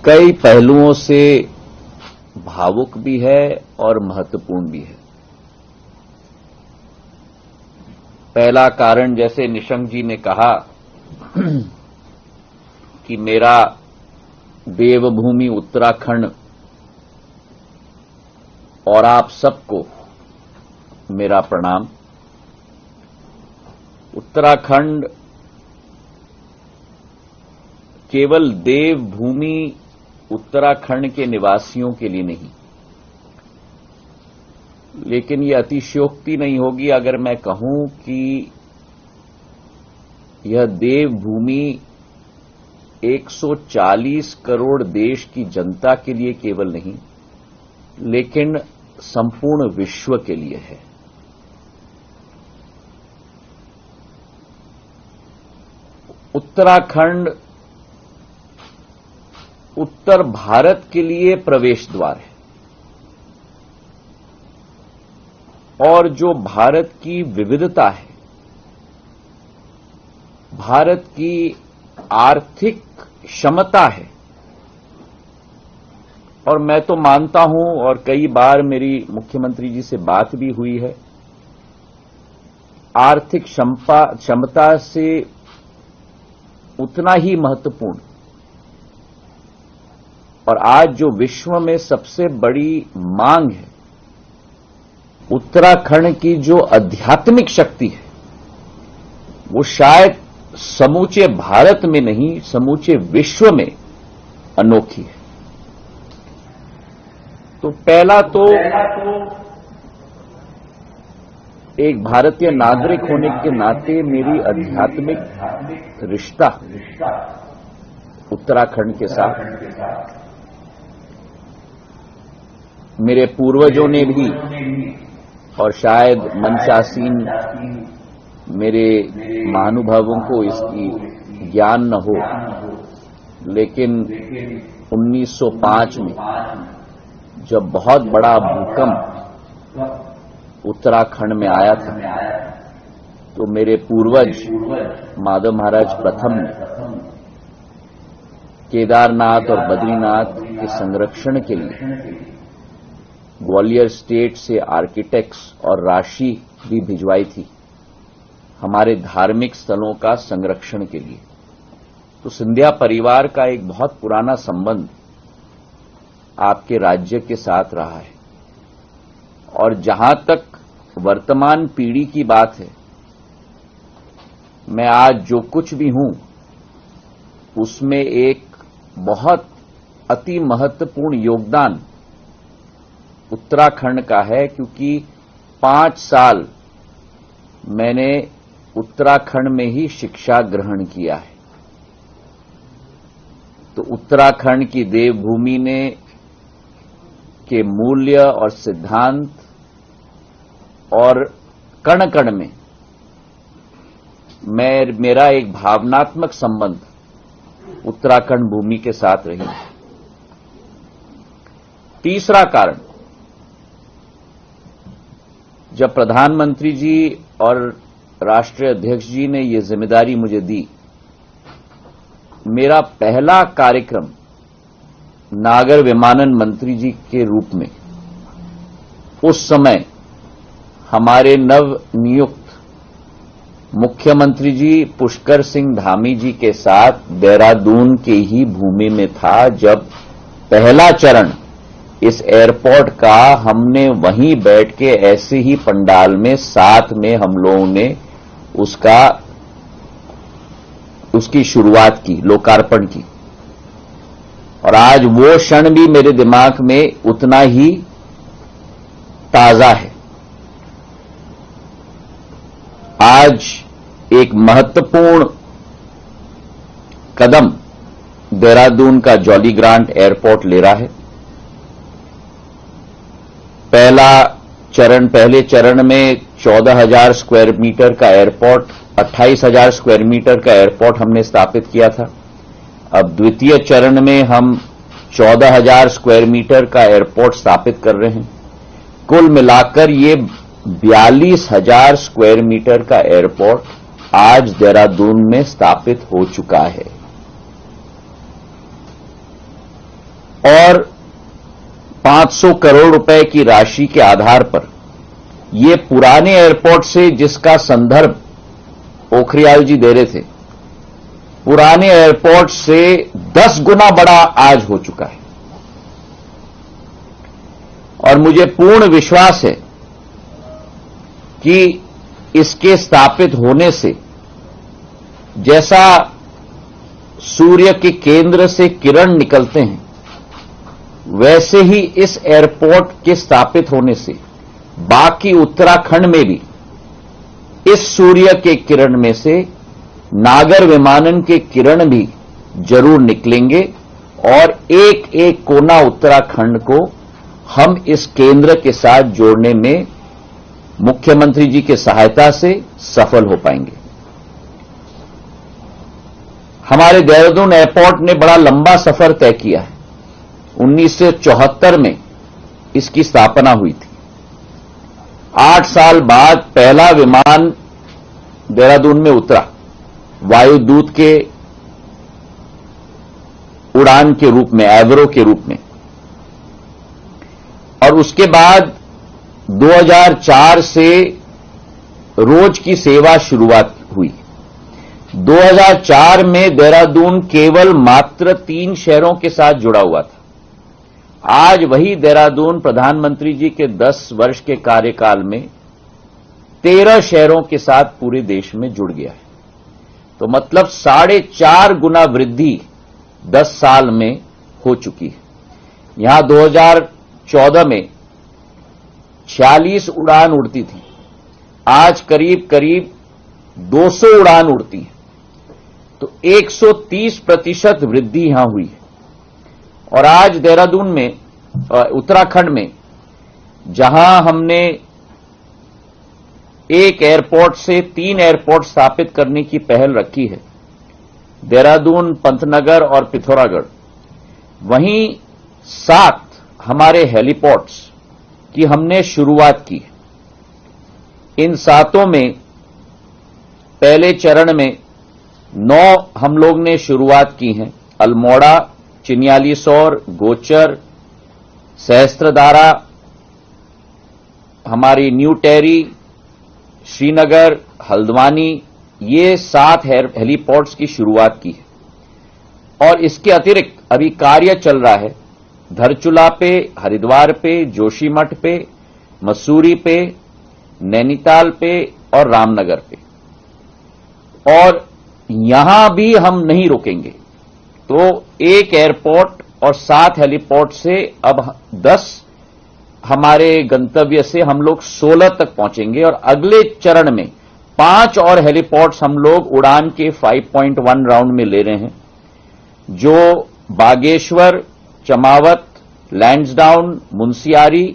कई पहलुओं से भावुक भी है और महत्वपूर्ण भी है। पहला कारण, जैसे निशंक जी ने कहा कि मेरा देवभूमि उत्तराखंड और आप सबको मेरा प्रणाम। उत्तराखंड केवल देवभूमि उत्तराखंड के निवासियों के लिए नहीं, लेकिन यह अतिशयोक्ति नहीं होगी अगर मैं कहूं कि यह देवभूमि 140 करोड़ देश की जनता के लिए केवल नहीं, लेकिन संपूर्ण विश्व के लिए है। उत्तराखंड उत्तर भारत के लिए प्रवेश द्वार है और जो भारत की विविधता है, भारत की आर्थिक क्षमता है, और मैं तो मानता हूं और कई बार मेरी मुख्यमंत्री जी से बात भी हुई है, आर्थिक क्षमता से उतना ही महत्वपूर्ण और आज जो विश्व में सबसे बड़ी मांग है, उत्तराखंड की जो आध्यात्मिक शक्ति है, वो शायद समूचे भारत में नहीं, समूचे विश्व में अनोखी है। तो पहला तो एक भारतीय नागरिक होने के नाते मेरी आध्यात्मिक रिश्ता उत्तराखंड के साथ, मेरे पूर्वजों ने भी, और शायद मंचासीन मेरे महानुभावों को इसकी ज्ञान न हो, लेकिन 1905 में जब बहुत बड़ा भूकंप उत्तराखंड में आया था, तो मेरे पूर्वज माधव महाराज प्रथम ने केदारनाथ और बद्रीनाथ के संरक्षण के लिए ग्वालियर स्टेट से आर्किटेक्ट्स और राशि भी भिजवाई थी हमारे धार्मिक स्थलों का संरक्षण के लिए। तो सिंधिया परिवार का एक बहुत पुराना संबंध आपके राज्य के साथ रहा है, और जहां तक वर्तमान पीढ़ी की बात है, मैं आज जो कुछ भी हूं उसमें एक बहुत अति महत्वपूर्ण योगदान उत्तराखंड का है, क्योंकि 5 साल मैंने उत्तराखंड में ही शिक्षा ग्रहण किया है। तो उत्तराखंड की देवभूमि ने के मूल्य और सिद्धांत और कण कण में मेरा एक भावनात्मक संबंध उत्तराखंड भूमि के साथ रही है। तीसरा कारण, जब प्रधानमंत्री जी और राष्ट्रीय अध्यक्ष जी ने ये जिम्मेदारी मुझे दी, मेरा पहला कार्यक्रम नागर विमानन मंत्री जी के रूप में, उस समय हमारे नव नियुक्त मुख्यमंत्री जी पुष्कर सिंह धामी जी के साथ देहरादून के ही भूमि में था, जब पहला चरण इस एयरपोर्ट का हमने वहीं बैठ के ऐसे ही पंडाल में साथ में हम लोगों ने उसकी शुरुआत की, लोकार्पण की। और आज वो क्षण भी मेरे दिमाग में उतना ही ताजा है। आज एक महत्वपूर्ण कदम देहरादून का जॉली ग्रांट एयरपोर्ट ले रहा है। पहले चरण में 14,000 स्क्वायर मीटर का एयरपोर्ट, 28,000 स्क्वायर मीटर का एयरपोर्ट हमने स्थापित किया था। अब द्वितीय चरण में हम 14,000 स्क्वायर मीटर का एयरपोर्ट स्थापित कर रहे हैं। कुल मिलाकर ये 42,000 स्क्वायर मीटर का एयरपोर्ट आज देहरादून में स्थापित हो चुका है। और 500 करोड़ रुपए की राशि के आधार पर ये पुराने एयरपोर्ट से, जिसका संदर्भ पोखरियाल जी दे रहे थे, पुराने एयरपोर्ट से 10 गुना बड़ा आज हो चुका है। और मुझे पूर्ण विश्वास है कि इसके स्थापित होने से जैसा सूर्य के केंद्र से किरण निकलते हैं, वैसे ही इस एयरपोर्ट के स्थापित होने से बाकी उत्तराखंड में भी इस सूर्य के किरण में से नागर विमानन के किरण भी जरूर निकलेंगे और एक एक कोना उत्तराखंड को हम इस केंद्र के साथ जोड़ने में मुख्यमंत्री जी की सहायता से सफल हो पाएंगे। हमारे देहरादून एयरपोर्ट ने बड़ा लंबा सफर तय किया है। 1974 में इसकी स्थापना हुई थी। 8 साल बाद पहला विमान देहरादून में उतरा, वायुदूत के उड़ान के रूप में, एवरो के रूप में। और उसके बाद 2004 से रोज की सेवा शुरुआत हुई। 2004 में देहरादून केवल मात्र 3 शहरों के साथ जुड़ा हुआ था। आज वही देहरादून प्रधानमंत्री जी के 10 वर्ष के कार्यकाल में 13 शहरों के साथ पूरे देश में जुड़ गया है। तो मतलब 4.5 गुना वृद्धि 10 साल में हो चुकी है। यहां 2014 में 46 उड़ान उड़ती थी, आज करीब करीब 200 उड़ान उड़ती है। तो 130% वृद्धि यहां हुई है। और आज देहरादून में, उत्तराखंड में, जहां हमने एक एयरपोर्ट से 3 एयरपोर्ट स्थापित करने की पहल रखी है, देहरादून, पंतनगर और पिथौरागढ़, वहीं 7 हमारे हेलीपोर्ट्स की हमने शुरुआत की। इन 7 में पहले चरण में 9 हम लोग ने शुरुआत की हैं। अल्मोड़ा, चिन्यालीसौर, गोचर, सहस्त्रधारा, हमारी न्यू टेहरी, श्रीनगर, हल्द्वानी, ये 7 हेलीपोर्ट्स की शुरुआत की है। और इसके अतिरिक्त अभी कार्य चल रहा है धरचुला पे, हरिद्वार पे, जोशीमठ पे, मसूरी पे, नैनीताल पे और रामनगर पे। और यहां भी हम नहीं रुकेंगे। तो एक एयरपोर्ट और 7 हेलीपोर्ट से अब 10 हमारे गंतव्य से हम लोग 16 तक पहुंचेंगे। और अगले चरण में 5 और हेलीपोर्ट्स हम लोग उड़ान के 5.1 राउंड में ले रहे हैं, जो बागेश्वर, चमावत, लैंसडाउन, मुंशियारी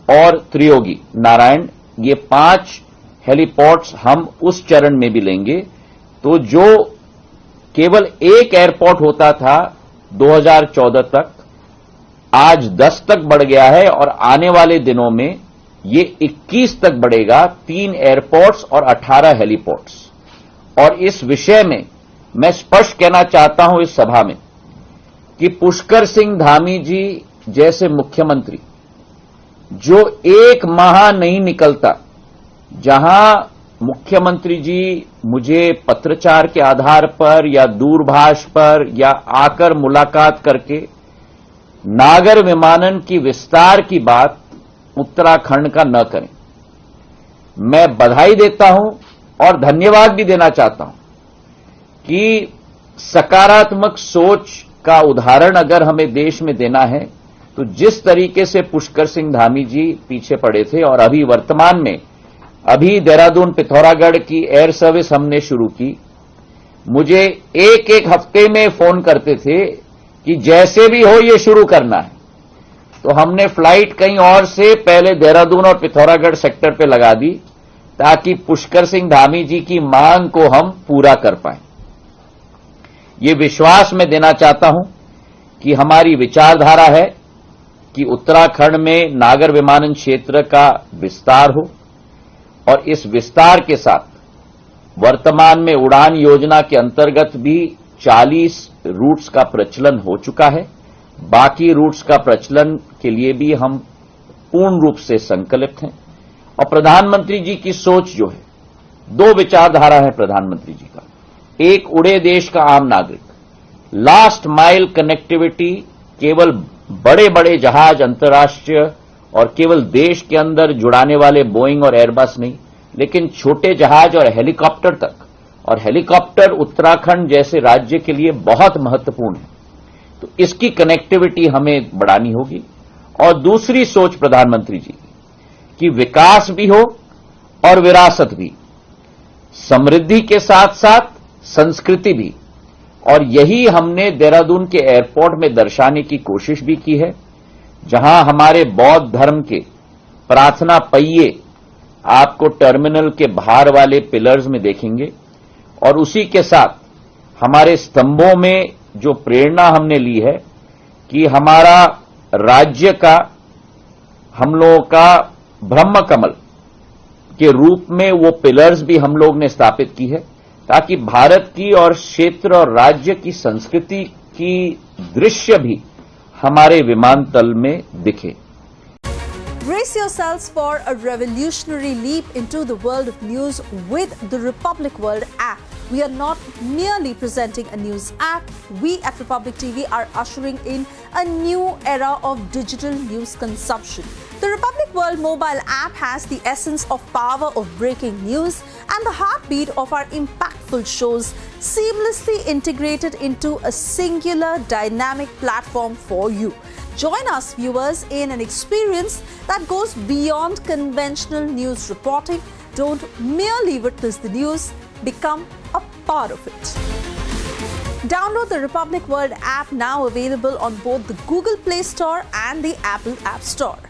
और त्रियोगी नारायण, ये 5 हेलीपोर्ट्स हम उस चरण में भी लेंगे। तो जो केवल एक एयरपोर्ट होता था 2014 तक, आज 10 तक बढ़ गया है और आने वाले दिनों में ये 21 तक बढ़ेगा, 3 एयरपोर्ट्स और 18 हेलीपोर्ट्स। और इस विषय में मैं स्पष्ट कहना चाहता हूं इस सभा में कि पुष्कर सिंह धामी जी जैसे मुख्यमंत्री, जो 1 माह नहीं निकलता जहां मुख्यमंत्री जी मुझे पत्रचार के आधार पर या दूरभाष पर या आकर मुलाकात करके नागर विमानन की विस्तार की बात उत्तराखंड का न करें। मैं बधाई देता हूं और धन्यवाद भी देना चाहता हूं कि सकारात्मक सोच का उदाहरण अगर हमें देश में देना है तो जिस तरीके से पुष्कर सिंह धामी जी पीछे पड़े थे, और अभी वर्तमान में अभी देहरादून पिथौरागढ़ की एयर सर्विस हमने शुरू की, मुझे एक हफ्ते में फोन करते थे कि जैसे भी हो ये शुरू करना है। तो हमने फ्लाइट कहीं और से पहले देहरादून और पिथौरागढ़ सेक्टर पे लगा दी ताकि पुष्कर सिंह धामी जी की मांग को हम पूरा कर पाएं। ये विश्वास मैं देना चाहता हूं कि हमारी विचारधारा है कि उत्तराखंड में नागर विमानन क्षेत्र का विस्तार हो, और इस विस्तार के साथ वर्तमान में उड़ान योजना के अंतर्गत भी 40 रूट्स का प्रचलन हो चुका है। बाकी रूट्स का प्रचलन के लिए भी हम पूर्ण रूप से संकल्पित हैं। और प्रधानमंत्री जी की सोच जो है, दो विचारधारा है प्रधानमंत्री जी का। एक, उड़े देश का आम नागरिक, लास्ट माइल कनेक्टिविटी, केवल बड़े बड़े जहाज अंतर्राष्ट्रीय और केवल देश के अंदर जुड़ाने वाले बोइंग और एयरबस नहीं, लेकिन छोटे जहाज और हेलीकॉप्टर तक। और हेलीकॉप्टर उत्तराखंड जैसे राज्य के लिए बहुत महत्वपूर्ण है, तो इसकी कनेक्टिविटी हमें बढ़ानी होगी। और दूसरी सोच प्रधानमंत्री जी की कि विकास भी हो और विरासत भी, समृद्धि के साथ साथ संस्कृति भी। और यही हमने देहरादून के एयरपोर्ट में दर्शाने की कोशिश भी की है, जहां हमारे बौद्ध धर्म के प्रार्थना पहिए आपको टर्मिनल के बाहर वाले पिलर्स में देखेंगे। और उसी के साथ हमारे स्तंभों में जो प्रेरणा हमने ली है कि हमारा राज्य का, हम लोगों का ब्रह्म कमल के रूप में वो पिलर्स भी हम लोग ने स्थापित की है, ताकि भारत की और क्षेत्र और राज्य की संस्कृति की दृश्य भी हमारे विमानतल में दिखे। Brace yourselves for a revolutionary leap into the world of news with the Republic World app. We are not merely presenting a news app. We at Republic TV are ushering in a new era of digital news consumption. The Republic World mobile app has the essence of power of breaking news and the heartbeat of our impactful shows seamlessly integrated into a singular dynamic platform for you. Join us, viewers, in an experience that goes beyond conventional news reporting. Don't merely witness the news, become a part of it. Download the Republic World app, now available on both the Google Play Store and the Apple App Store.